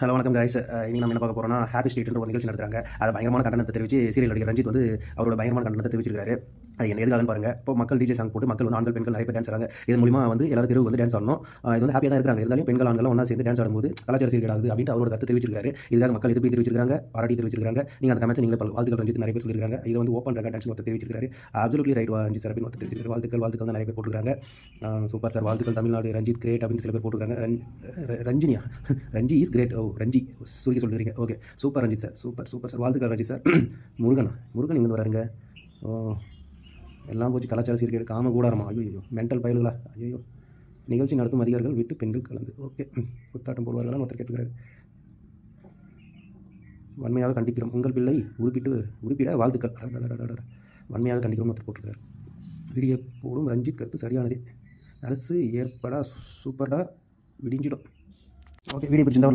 Hello வணக்கம் guys. இன்னைக்கு நம்ம என்ன பார்க்க போறோம்னா ஹாப்பி ஸ்ட்ரீட்ன்ற ஒரு நிகழ்ச்சி நடத்துறாங்க. அதை பயங்கரமான கண்டனத்தை தெரிவித்து சீரியல் நடிகர் ரஞ்சித் வந்து அவரோட பயங்கரமான கண்டனத்தை தெரிவிச்சிருக்காரு. அது என்ன எதுக்காகன்னு பாருங்க. இப்போ மக்கள் டிஜே சாங் போட்டு மக்கள் வந்து ஆண்கள் பெண்கள் நிறைய பேர் டான்ஸ் ஆடுறாங்க. இதன் மூலியமா வந்து எல்லாரும் தெருவு வந்து டான்ஸ் ஆடணும். இது வந்து ஹாப்பியாக தான் இருக்காங்க. இருந்தாலும் பெண்கள் ஆண்கள் ஒன்றா சேர்ந்து டான்ஸ் ஆடும்போது கலாச்சார சீர்கேடு ஆகுது அப்படின்ட்டு அவரோட கருத்து தெரிவிச்சிருக்காரு. இதுக்காக மக்கள் எதிர்ப்பு தெரிவிச்சிருக்காங்க, பாராட்டி தெரிவிச்சிருக்காங்க. நீங்கள் அந்த கமெண்ட்ஸ் நீங்களே வாழ்த்துக்கள் ரஞ்சித் நிறைய பேர் சொல்லியிருக்காங்க. இது வந்து ஓப்பன் டான்ஸ் ஒருத்தர் தெரிவிச்சிருக்காரு. அப்சல்யூட்லி ரைட் ரஞ்சித் சார் அப்படின்னு ஒருத்தர் தெரிவிச்சிருக்காரு. வாழ்த்துக்கள் தான் நிறைய பேர் போட்டுருக்காங்க. சூப்பர் சார், வாழ்த்துக்கள் தமிழ்நாடு, ரஞ்சித் கிரேட் அப்படின்னு சில பேர் போட்டுருக்காங்க. ரஞ்சினியா ரஞ்சி இஸ் கிரேட். ரஞ்சி சுருக்கி சொல்லிடுறீங்க. Okay, super Ranjith sir, super sir, வாழ்த்துக்கள் ரஞ்சித் சார். முருகன் இங்கே வராருங்க. எல்லாம் போச்சு கலாச்சார சீர்கேடு, காம கூடாரமா, ஐயோ மென்டல் பயலுங்களா, ஐயோ நிகழ்ச்சி நடத்தும் அதிகாரிகள் விட்டு பெண்கள் கலந்து. ஓகே, குத்தாட்டம் போடுவார்களான்னு ஒருத்தர் கேட்டுக்கிறாரு. வன்மையாக கண்டிக்கிறோம், உங்கள் பிள்ளை உறுப்பிட வாழ்த்துக்கள். வன்மையாக கண்டிக்கிறோம் ஒருத்தர் போட்டிருக்காரு. வீடியோ போடும் ரஞ்சித் கருத்து சரியானதே, அரசு ஏற்படா சூப்பர்டா விடிஞ்சிடும். ஓகே, வீடியோ பிடிச்சிருந்தா